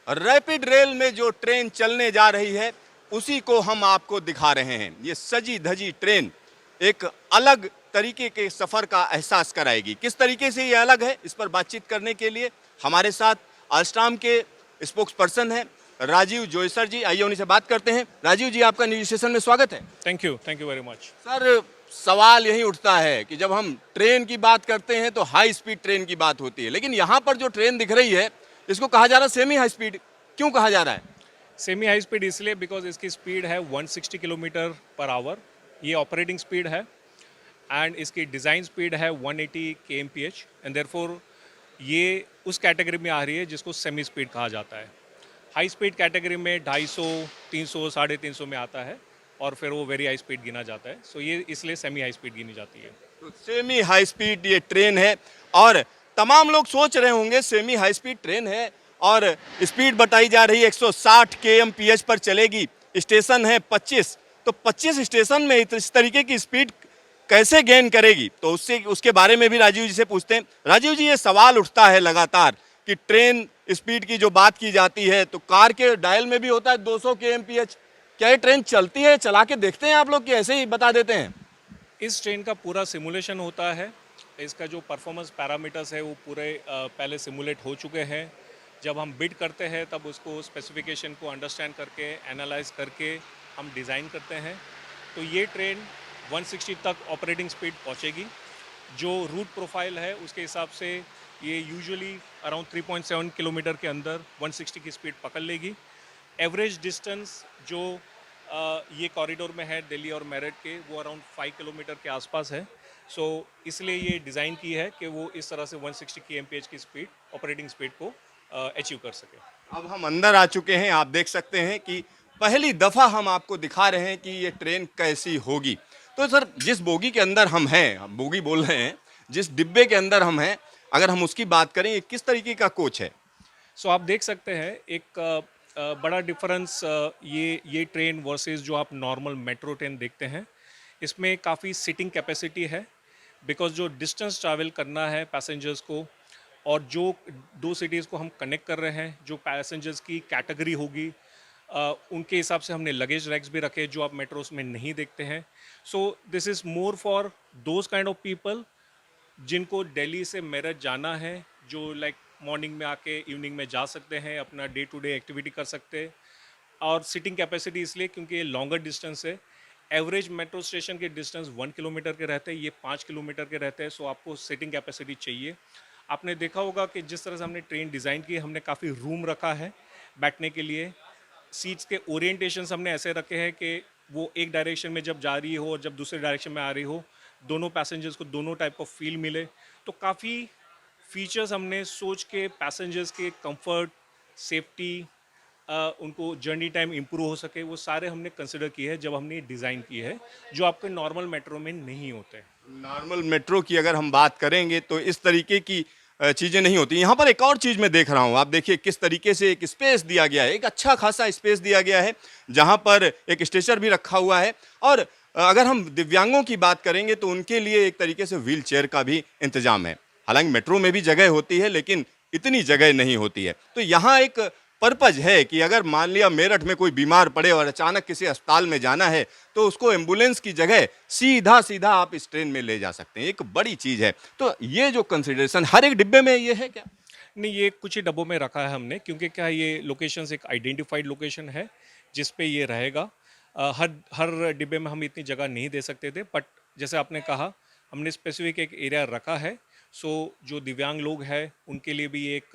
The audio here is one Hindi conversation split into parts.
रैपिड रेल में जो ट्रेन चलने जा रही है उसी को हम आपको दिखा रहे हैं। ये सजी धजी ट्रेन एक अलग तरीके के सफर का एहसास कराएगी। किस तरीके से ये अलग है, इस पर बातचीत करने के लिए हमारे साथ आल्स्टाम के स्पोक्स पर्सन है राजीव जोयसर जी। आइए उन्हीं से बात करते हैं। राजीव जी, आपका न्यूज स्टेशन में स्वागत है। Thank you very much. Sir, सवाल यही उठता है कि जब हम ट्रेन की बात करते हैं तो हाई स्पीड ट्रेन की बात होती है, लेकिन यहाँ पर जो ट्रेन दिख रही है इसको कहा जा रहा है सेमी हाई स्पीड। क्यों कहा जा रहा है? सेमी हाई स्पीड इसलिए बिकॉज इसकी स्पीड है 160 किलोमीटर पर आवर, ये ऑपरेटिंग स्पीड है, एंड इसकी डिज़ाइन स्पीड है 180 kmph, एंड देयरफॉर ये उस कैटेगरी में आ रही है जिसको सेमी स्पीड कहा जाता है। हाई स्पीड कैटेगरी में 250, 300, 350 में आता है, और फिर वो वेरी हाई स्पीड गिना जाता है। सो ये इसलिए सेमी हाई स्पीड गिनी जाती है। तो सेमी हाई स्पीड ये ट्रेन है, और तमाम लोग सोच रहे होंगे सेमी हाई स्पीड ट्रेन है और स्पीड बताई जा रही है 160 kmph पर चलेगी, स्टेशन है 25, तो 25 स्टेशन में इस तरीके की स्पीड कैसे गेन करेगी? तो उसके बारे में भी राजीव जी से पूछते हैं। राजीव जी, ये सवाल उठता है लगातार कि ट्रेन स्पीड की जो बात की जाती है तो कार के डायल में भी होता है 200 kmph। क्या ये ट्रेन चलती है? चला के देखते हैं आप लोग कि ऐसे ही बता देते हैं? इस ट्रेन का पूरा सिमुलेशन होता है। इसका जो परफॉर्मेंस पैरामीटर्स है वो पूरे पहले सिमुलेट हो चुके हैं। जब हम बिड करते हैं तब उसको स्पेसिफिकेशन को अंडरस्टैंड करके एनालाइज करके हम डिज़ाइन करते हैं। तो ये ट्रेन 160 तक ऑपरेटिंग स्पीड पहुंचेगी। जो रूट प्रोफाइल है उसके हिसाब से ये यूजुअली अराउंड 3.7 किलोमीटर के अंदर 160 की स्पीड पकड़ लेगी। एवरेज डिस्टेंस जो ये कॉरिडोर में है दिल्ली और मेरठ के, वो अराउंड 5 किलोमीटर के आसपास है। सो इसलिए ये डिज़ाइन की है कि वो इस तरह से 160 kmph की स्पीड, ऑपरेटिंग स्पीड को अचीव कर सके। अब हम अंदर आ चुके हैं, आप देख सकते हैं कि पहली दफ़ा हम आपको दिखा रहे हैं कि ये ट्रेन कैसी होगी। तो सर, जिस बोगी के अंदर हम हैं, हम बोगी बोल रहे हैं, जिस डिब्बे के अंदर हम हैं, अगर हम उसकी बात करें, ये किस तरीके का कोच है? सो आप देख सकते हैं एक बड़ा डिफरेंस ये ट्रेन वर्सेस जो आप नॉर्मल मेट्रो ट्रेन देखते हैं। इसमें काफ़ी सीटिंग कैपेसिटी है, बिकॉज जो डिस्टेंस ट्रैवल करना है पैसेंजर्स को, और जो दो सिटीज़ को हम कनेक्ट कर रहे हैं, जो पैसेंजर्स की कैटेगरी होगी, उनके हिसाब से हमने लगेज रैक्स भी रखे जो आप मेट्रोस में नहीं देखते हैं। So this is more for those kind of people जिनको दिल्ली से मेरठ जाना है, जो लाइक मॉर्निंग में आके इवनिंग में जा सकते हैं, अपना डे टू डे एक्टिविटी कर सकते हैं। और सीटिंग कैपेसिटी इसलिए क्योंकि ये लॉन्गर डिस्टेंस है। एवरेज मेट्रो स्टेशन के डिस्टेंस 1 किलोमीटर के रहते हैं, ये 5 किलोमीटर के रहते हैं। सो आपको सीटिंग कैपेसिटी चाहिए। आपने देखा होगा कि जिस तरह से हमने ट्रेन डिज़ाइन की है, हमने काफ़ी रूम रखा है बैठने के लिए। सीट्स के ओरिएंटेशंस हमने ऐसे रखे हैं कि वो एक डायरेक्शन में जब जा रही हो और जब दूसरे डायरेक्शन में आ रही हो, दोनों पैसेंजर्स को दोनों टाइप ऑफ फील मिले। तो काफ़ी फीचर्स हमने सोच के पैसेंजर्स के कंफर्ट, सेफ्टी, उनको जर्नी टाइम इम्प्रूव हो सके, वो सारे हमने कंसिडर किए हैं जब हमने डिज़ाइन की है, जो आपके नॉर्मल मेट्रो में नहीं होते। नॉर्मल मेट्रो की अगर हम बात करेंगे तो इस तरीके की चीज़ें नहीं होती। यहाँ पर एक और चीज़ मैं देख रहा हूँ, आप देखिए किस तरीके से एक स्पेस दिया गया है, एक अच्छा खासा स्पेस दिया गया है, जहाँ पर एक स्ट्रेचर भी रखा हुआ है। और अगर हम दिव्यांगों की बात करेंगे तो उनके लिए एक तरीके से व्हील चेयर का भी इंतजाम है। हालांकि मेट्रो में भी जगह होती है, लेकिन इतनी जगह नहीं होती है। तो यहाँ एक पर्पज है कि अगर मान लिया मेरठ में कोई बीमार पड़े और अचानक किसी अस्पताल में जाना है तो उसको एम्बुलेंस की जगह सीधा सीधा आप इस ट्रेन में ले जा सकते हैं। एक बड़ी चीज़ है। तो ये जो कंसिडरेशन हर एक डिब्बे में ये है क्या? नहीं, ये कुछ ही डब्बों में रखा है हमने, क्योंकि क्या है, ये लोकेशन एक आइडेंटिफाइड लोकेशन है जिस पे ये रहेगा। हर हर डिब्बे में हम इतनी जगह नहीं दे सकते थे, बट जैसे आपने कहा, हमने स्पेसिफिक एक एरिया रखा है। सो जो दिव्यांग लोग हैं उनके लिए भी एक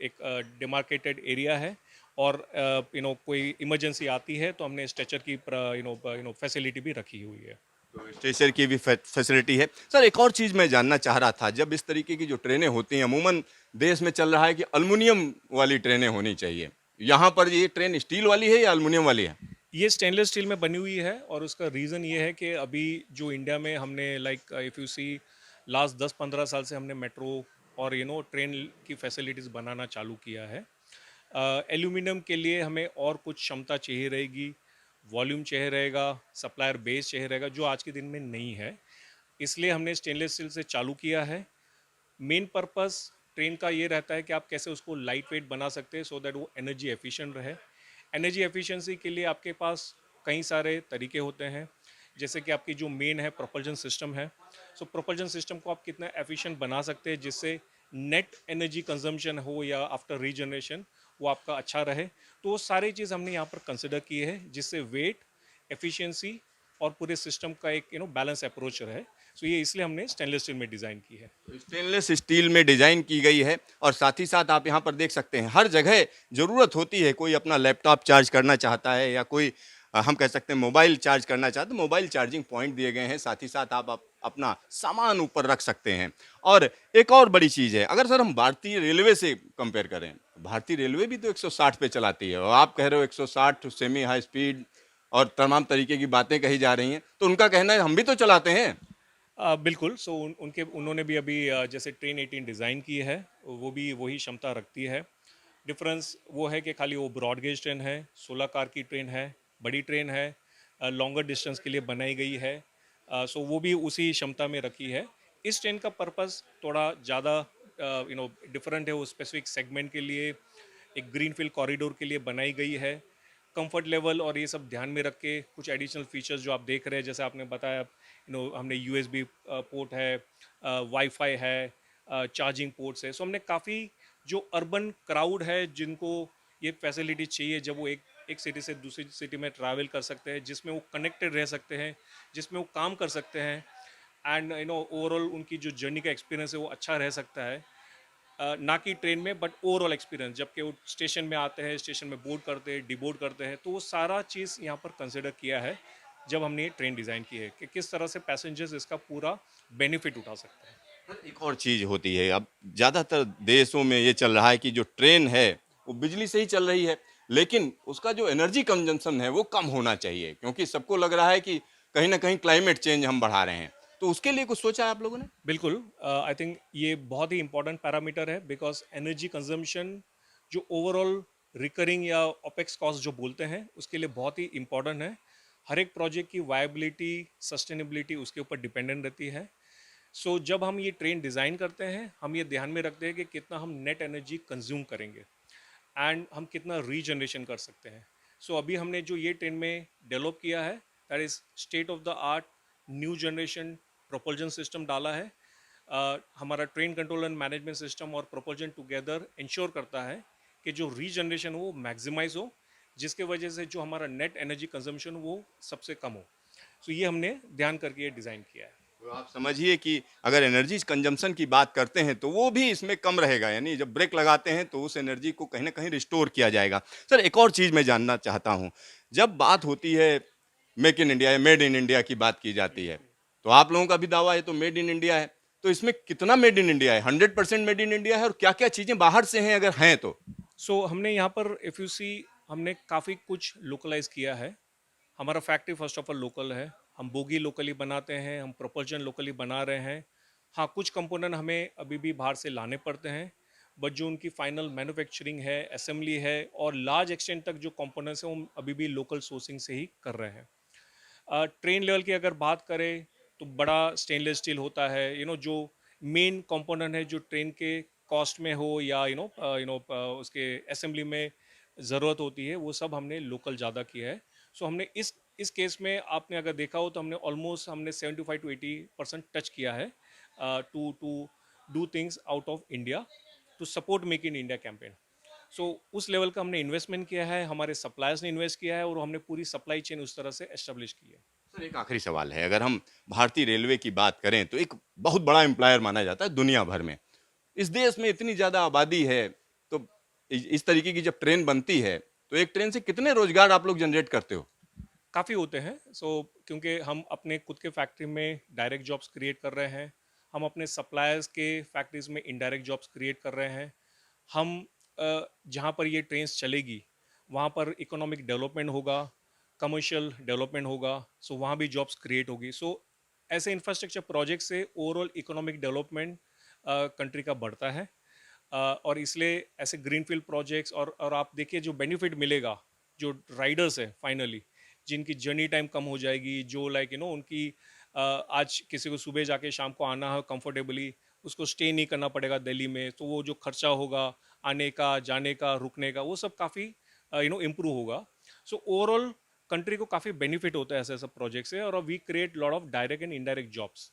एक डिमार्केटेड एरिया है। और कोई इमरजेंसी आती है तो हमने स्ट्रेचर की फैसिलिटी भी रखी हुई है। तो स्टेशन की भी फैसिलिटी है। सर, एक और चीज़ मैं जानना चाह रहा था, जब इस तरीके की जो ट्रेनें होती हैं, अमूमन देश में चल रहा है कि अल्मुनियम वाली ट्रेनें होनी चाहिए। यहाँ पर ये ट्रेन स्टील वाली है या अल्मुनियम वाली है? ये स्टेनलेस स्टील में बनी हुई है, और उसका रीज़न ये है कि अभी जो इंडिया में हमने like if you see last 10-15 साल से हमने मेट्रो और ट्रेन की फैसिलिटीज़ बनाना चालू किया है। एल्यूमिनियम के लिए हमें और कुछ क्षमता चाहिए रहेगी, वॉल्यूम चाहिए रहेगा, सप्लायर बेस चाहिए रहेगा, जो आज के दिन में नहीं है। इसलिए हमने स्टेनलेस स्टील से चालू किया है। मेन पर्पस ट्रेन का ये रहता है कि आप कैसे उसको लाइट वेट बना सकते हैं सो दैट वो एनर्जी एफिशिएंट रहे। एनर्जी एफिशिएंसी के लिए आपके पास कई सारे तरीके होते हैं, जैसे कि आपकी जो मेन है प्रोपल्जन सिस्टम है। सो प्रोपल्जन सिस्टम को आप कितना एफिशिएंट बना सकते हैं जिससे नेट एनर्जी कंजम्पशन हो या आफ्टर रीजनरेशन वो आपका अच्छा रहे। तो वो सारी चीज़ हमने यहाँ पर कंसिडर की है जिससे वेट, एफिशिएंसी और पूरे सिस्टम का एक बैलेंस अप्रोच रहे। सो ये इसलिए हमने स्टेनलेस स्टील में डिज़ाइन की है। स्टेनलेस स्टील में डिजाइन की गई है और साथ ही साथ आप यहाँ पर देख सकते हैं हर जगह जरूरत होती है। कोई अपना लैपटॉप चार्ज करना चाहता है या कोई हम कह सकते हैं मोबाइल चार्ज करना चाहते हैं, मोबाइल चार्जिंग पॉइंट दिए गए हैं। साथ ही साथ आप अपना सामान ऊपर रख सकते हैं। और एक और बड़ी चीज़ है, अगर सर हम भारतीय रेलवे से कंपेयर करें, भारतीय रेलवे भी तो 160 पे चलाती है और आप कह रहे हो 160 सेमी हाई स्पीड और तमाम तरीके की बातें कही जा रही हैं, तो उनका कहना है हम भी तो चलाते हैं। बिल्कुल। सो उन्होंने भी अभी जैसे ट्रेन 18 डिज़ाइन की है, वो भी वही क्षमता रखती है। डिफरेंस वो है कि खाली वो ब्रॉड गेज ट्रेन है, 16 कार की ट्रेन है, बड़ी ट्रेन है, लॉन्गर डिस्टेंस के लिए बनाई गई है। सो वो भी उसी क्षमता में रखी है। इस ट्रेन का पर्पस थोड़ा ज़्यादा डिफरेंट है, वो स्पेसिफिक सेगमेंट के लिए एक ग्रीनफील्ड कॉरिडोर के लिए बनाई गई है। कंफर्ट लेवल और ये सब ध्यान में रख के कुछ एडिशनल फीचर्स जो आप देख रहे हैं, जैसे आपने बताया हमने यूएसबी पोर्ट है, वाईफाई है, चार्जिंग पोर्ट्स है। सो हमने काफ़ी जो अर्बन क्राउड है जिनको ये फैसिलिटी चाहिए, जब वो एक सिटी से दूसरी सिटी में ट्रैवल कर सकते हैं, जिसमें वो कनेक्टेड रह सकते हैं, जिसमें वो काम कर सकते हैं, एंड ओवरऑल उनकी जो जर्नी का एक्सपीरियंस है वो अच्छा रह सकता है। ना कि ट्रेन में बट ओवरऑल एक्सपीरियंस, जबकि वो स्टेशन में आते हैं, स्टेशन में बोर्ड करते हैं, डिबोर्ड करते हैं, तो वो सारा चीज़ यहाँ पर कंसिडर किया है जब हमने ये ट्रेन डिज़ाइन की है कि किस तरह से पैसेंजर्स इसका पूरा बेनिफिट उठा सकते हैं। सर, एक और चीज़ होती है, अब ज़्यादातर देशों में ये चल रहा है कि जो ट्रेन है वो बिजली से ही चल रही है, लेकिन उसका जो एनर्जी कंजम्पशन है वो कम होना चाहिए, क्योंकि सबको लग रहा है कि कहीं ना कहीं क्लाइमेट चेंज हम बढ़ा रहे हैं। तो उसके लिए कुछ सोचा है आप लोगों ने? बिल्कुल। आई थिंक ये बहुत ही इंपॉर्टेंट पैरामीटर है, बिकॉज एनर्जी कंजम्पशन जो ओवरऑल रिकरिंग या ओपेक्स कॉस्ट जो बोलते हैं उसके लिए बहुत ही इंपॉर्टेंट है। हर एक प्रोजेक्ट की वायबिलिटी, सस्टेनेबिलिटी उसके ऊपर डिपेंडेंट रहती है। सो जब हम ये ट्रेन डिज़ाइन करते हैं, हम ये ध्यान में रखते हैं कि कितना हम नेट एनर्जी कंज्यूम करेंगे एंड हम कितना रीजनरेशन कर सकते हैं। सो अभी हमने जो ये ट्रेन में डेवलप किया है, that is state of the art new generation propulsion system डाला है। हमारा train control and management system और प्रोपल्जन टुगेदर इंश्योर करता है कि जो रीजनरेशन हो मैक्सिमाइज हो, जिसके वजह से जो हमारा नेट एनर्जी कंजम्पशन वो सबसे कम हो। सो ये हमने ध्यान करके ये डिज़ाइन किया है। तो आप समझिए कि अगर एनर्जी कंजम्पशन की बात करते हैं तो वो भी इसमें कम रहेगा, यानी जब ब्रेक लगाते हैं तो उस एनर्जी को कहीं ना कहीं रिस्टोर किया जाएगा। सर, एक और चीज़ मैं जानना चाहता हूँ, जब बात होती है मेक इन इंडिया या मेड इन इंडिया की बात की जाती है, तो आप लोगों का भी दावा है तो मेड इन इंडिया है, तो इसमें कितना मेड इन इंडिया है? 100% मेड इन इंडिया है और क्या क्या चीज़ें बाहर से हैं अगर हैं तो? सो हमने यहाँ पर इफ़ यू सी, हमने काफ़ी कुछ लोकलाइज किया है। हमारा factory first of all local है, हम बोगी लोकली बनाते हैं, हम प्रोपल्शन लोकली बना रहे हैं। हाँ, कुछ कंपोनेंट हमें अभी भी बाहर से लाने पड़ते हैं, बट जो उनकी फाइनल मैन्युफैक्चरिंग है, असेंबली है और लार्ज एक्सटेंट तक जो कंपोनेंट्स हैं वो हम अभी भी लोकल सोर्सिंग से ही कर रहे हैं। ट्रेन लेवल की अगर बात करें तो बड़ा स्टेनलेस स्टील होता है, जो मेन कंपोनेंट है जो ट्रेन के कॉस्ट में हो या उसके असेंबली में ज़रूरत होती है, वो सब हमने लोकल ज़्यादा किया है। सो हमने इस केस में आपने अगर देखा हो तो हमने 75 to 80% टच किया है to do things out of India to support make in India campaign. So उस लेवल का हमने इन्वेस्टमेंट किया है, हमारे सप्लायर्स ने इन्वेस्ट किया है और हमने पूरी सप्लाई चेन उस तरह से एस्टेब्लिश की है। सर, एक आखिरी सवाल है, अगर हम भारतीय रेलवे की बात करें तो एक बहुत बड़ा एम्प्लॉयर माना जाता है दुनिया भर में। इस देश में इतनी ज़्यादा आबादी है, तो इस तरीके की जब ट्रेन बनती है तो एक ट्रेन से कितने रोजगार आप लोग जनरेट करते हो? काफ़ी होते हैं। सो क्योंकि हम अपने खुद के फैक्ट्री में डायरेक्ट जॉब्स क्रिएट कर रहे हैं, हम अपने सप्लायर्स के फैक्ट्रीज में इनडायरेक्ट जॉब्स क्रिएट कर रहे हैं। हम जहाँ पर ये ट्रेन्स चलेगी वहाँ पर इकोनॉमिक डेवलपमेंट होगा, कमर्शियल डेवलपमेंट होगा, सो वहाँ भी जॉब्स क्रिएट होगी। सो ऐसे इंफ्रास्ट्रक्चर प्रोजेक्ट से ओवरऑल इकोनॉमिक डेवलपमेंट कंट्री का बढ़ता है। और इसलिए ऐसे ग्रीनफील्ड प्रोजेक्ट्स और आप देखिए जो बेनिफिट मिलेगा जो राइडर्स है फाइनली, जिनकी जर्नी टाइम कम हो जाएगी, जो उनकी आज किसी को सुबह जाके शाम को आना है कंफर्टेबली, उसको स्टे नहीं करना पड़ेगा दिल्ली में, तो वो जो खर्चा होगा आने का, जाने का, रुकने का, वो सब काफ़ी इम्प्रूव होगा। सो ओवरऑल कंट्री को काफ़ी बेनिफिट होता है ऐसे सब प्रोजेक्ट से, और we create lot of direct and indirect jobs.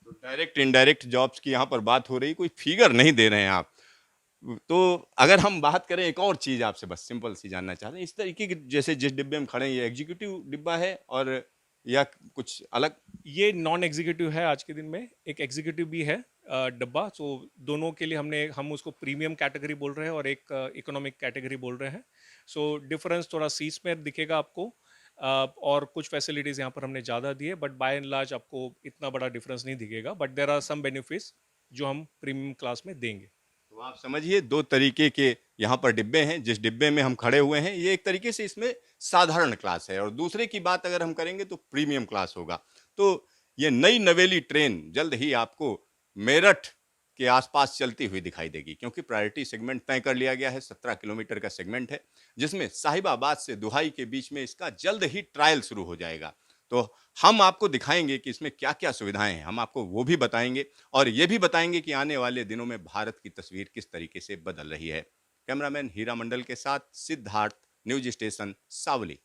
तो डायरेक्ट इनडायरेक्ट जॉब्स की यहाँ पर बात हो रही, कोई फिगर नहीं दे रहे हैं आप। तो अगर हम बात करें एक और चीज आपसे बस सिंपल सी जानना चाहते हैं, इस तरीके की जैसे जिस डिब्बे में खड़े हैं, ये एग्जीक्यूटिव डिब्बा है और या कुछ अलग? ये नॉन एग्जीक्यूटिव है आज के दिन में, एक एग्जीक्यूटिव भी है डब्बा। सो दोनों के लिए हम उसको प्रीमियम कैटेगरी बोल रहे हैं और एक इकोनॉमिक कैटेगरी बोल रहे हैं। सो डिफरेंस थोड़ा सीट्स में दिखेगा आपको, और कुछ फैसिलिटीज़ यहाँ पर हमने ज़्यादा दी है, बट बाय एंड लार्ज आपको इतना बड़ा डिफरेंस नहीं दिखेगा, but there are some benefits जो हम प्रीमियम क्लास में देंगे। तो आप समझिए दो तरीके के यहाँ पर डिब्बे हैं। जिस डिब्बे में हम खड़े हुए हैं ये एक तरीके से इसमें साधारण क्लास है, और दूसरे की बात अगर हम करेंगे तो प्रीमियम क्लास होगा। तो ये नई नवेली ट्रेन जल्द ही आपको मेरठ के आसपास चलती हुई दिखाई देगी, क्योंकि प्रायोरिटी सेगमेंट तय कर लिया गया है। 17 किलोमीटर का सेगमेंट है, जिसमें साहिबाबाद से दुहाई के बीच में इसका जल्द ही ट्रायल शुरू हो जाएगा। तो हम आपको दिखाएंगे कि इसमें क्या क्या सुविधाएं हैं, हम आपको वो भी बताएंगे, और ये भी बताएंगे कि आने वाले दिनों में भारत की तस्वीर किस तरीके से बदल रही है। कैमरामैन हीरा मंडल के साथ सिद्धार्थ, न्यूज स्टेशन सावली।